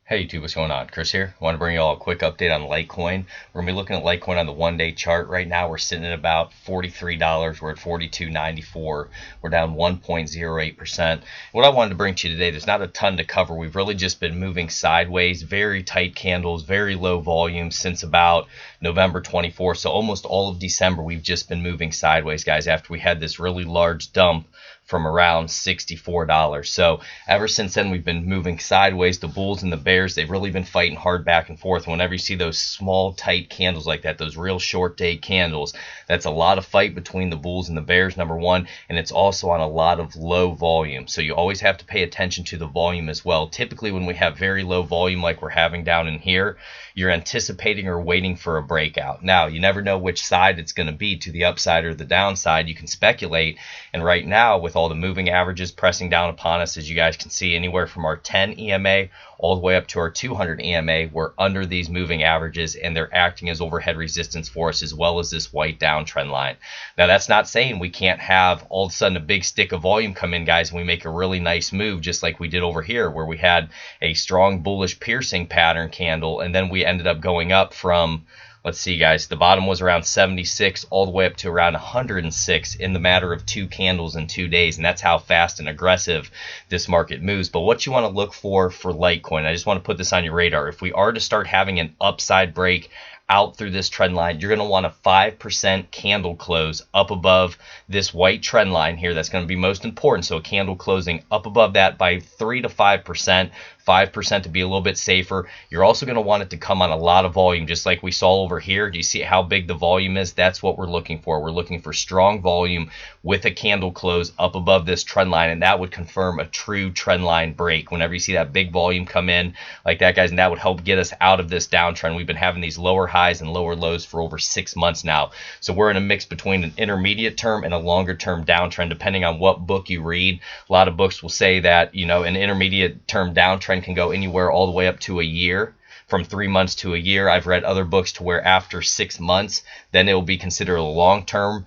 Hey YouTube, what's going on? Chris here. I want to bring you all a quick update on Litecoin. We're going to be looking at Litecoin on the one-day chart. Right now we're sitting at about $43. We're at $42.94. We're down 1.08%. What I wanted to bring to you today, there's not a ton to cover. We've really just been moving sideways, very tight candles, very low volume since about November 24th. So almost all of December we've just been moving sideways, guys, after we had this really large dump from around $64. So ever since then we've been moving sideways. The bulls and the bears, they've really been fighting hard back and forth. Whenever you see those small tight candles like that, those real short day candles, that's a lot of fight between the bulls and the bears, number one, and it's also on a lot of low volume. So you always have to pay attention to the volume as well. Typically when we have very low volume like we're having down in here, you're anticipating or waiting for a breakout. Now you never know which side it's going to be, to the upside or the downside. You can speculate, and right now with all the moving averages pressing down upon us, as you guys can see, anywhere from our 10 EMA all the way up to our 200 EMA, we're under these moving averages, and they're acting as overhead resistance for us, as well as this white downtrend line. Now that's not saying we can't have all of a sudden a big stick of volume come in, guys, and we make a really nice move just like we did over here, where we had a strong bullish piercing pattern candle, and then we ended up going up from, let's see, guys, the bottom was around 76 all the way up to around 106 in the matter of 2 candles in 2 days. And that's how fast and aggressive this market moves. But what you want to look for Litecoin, I just want to put this on your radar. If we are to start having an upside break out through this trend line, you're going to want a 5% candle close up above this white trend line here. That's going to be most important. So a candle closing up above that by 3 to 5%. 5% to be a little bit safer. You're also going to want it to come on a lot of volume, just like we saw over here. Do you see how big the volume is? That's what we're looking for. We're looking for strong volume with a candle close up above this trend line, and that would confirm a true trend line break. Whenever you see that big volume come in like that, guys, and that would help get us out of this downtrend. We've been having these lower highs and lower lows for over 6 months now. So we're in a mix between an intermediate term and a longer term downtrend, depending on what book you read. A lot of books will say that, you know, an intermediate term downtrend can go anywhere all the way up to a year, from 3 months to a year. I've read other books to where after 6 months, then it will be considered a long-term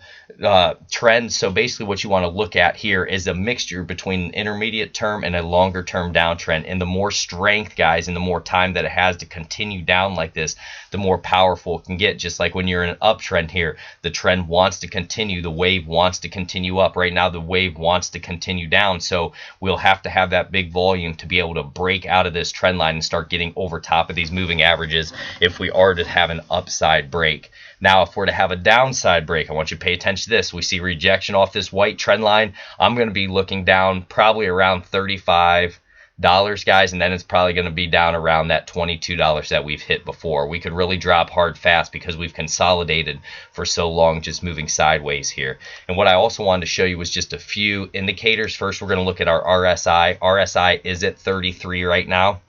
trend. So basically what you want to look at here is a mixture between an intermediate term and a longer term downtrend. And the more strength, guys, and the more time that it has to continue down like this, the more powerful it can get. Just like when you're in an uptrend here, the trend wants to continue, the wave wants to continue up. Right now the wave wants to continue down, so we'll have to have that big volume to be able to break out of this trend line and start getting over top of these moving averages if we are to have an upside break. Now if we're to have a downside break, I want you to pay attention to this. We see rejection off this white trend line. I'm going to be looking down probably around $35, guys, and then it's probably going to be down around that $22 that we've hit before. We could really drop hard fast because we've consolidated for so long, just moving sideways here. And what I also wanted to show you was just a few indicators. First, we're going to look at our RSI. RSI is at 33 right now.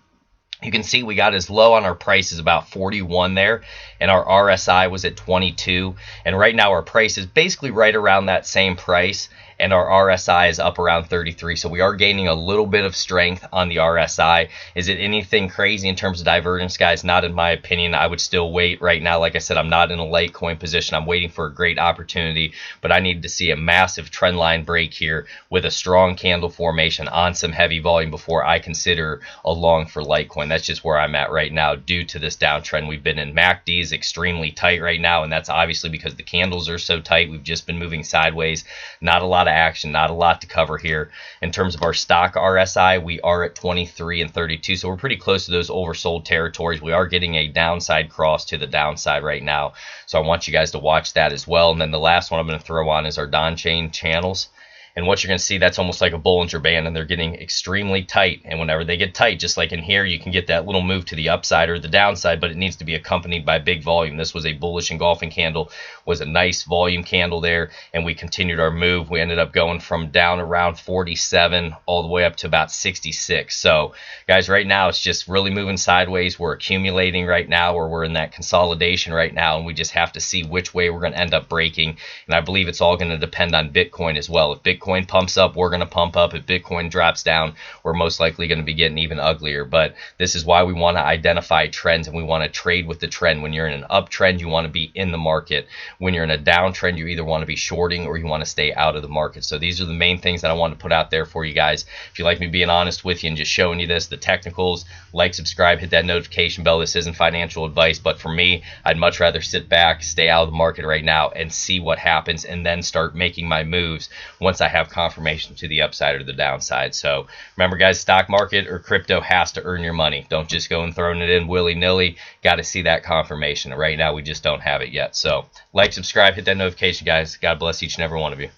You can see we got as low on our price as about 41 there, and our RSI was at 22. And right now our price is basically right around that same price, and our RSI is up around 33. So we are gaining a little bit of strength on the RSI. Is it anything crazy in terms of divergence, guys? Not in my opinion. I would still wait right now. Like I said, I'm not in a Litecoin position. I'm waiting for a great opportunity, but I need to see a massive trend line break here with a strong candle formation on some heavy volume before I consider a long for Litecoin. That's just where I'm at right now due to this downtrend we've been in. MACD is extremely tight right now, and that's obviously because the candles are so tight. We've just been moving sideways. Not a lot of action, not a lot to cover here. In terms of our stock RSI, we are at 23 and 32, so we're pretty close to those oversold territories. We are getting a downside cross to the downside right now, so I want you guys to watch that as well. And then the last one I'm going to throw on is our Downtrend channels. And what you're going to see, that's almost like a Bollinger Band, and they're getting extremely tight. And whenever they get tight, just like in here, you can get that little move to the upside or the downside, but it needs to be accompanied by big volume. This was a bullish engulfing candle, was a nice volume candle there, and we continued our move. We ended up going from down around 47 all the way up to about 66. So guys, right now it's just really moving sideways. We're accumulating right now, or we're in that consolidation right now, and we just have to see which way we're going to end up breaking. And I believe it's all going to depend on Bitcoin as well. If Bitcoin Bitcoin pumps up, we're going to pump up. If Bitcoin drops down, we're most likely going to be getting even uglier. But this is why we want to identify trends, and we want to trade with the trend. When you're in an uptrend, you want to be in the market. When you're in a downtrend, you either want to be shorting or you want to stay out of the market. So these are the main things that I want to put out there for you guys. If you like me being honest with you and just showing you this, the technicals, like, subscribe, hit that notification bell. This isn't financial advice, but for me, I'd much rather sit back, stay out of the market right now, and see what happens, and then start making my moves once I have confirmation to the upside or the downside. So remember, guys, stock market or crypto has to earn your money. Don't just go and throwing it in willy-nilly. Got to see that confirmation. Right now, we just don't have it yet. So like, subscribe, hit that notification, guys. God bless each and every one of you.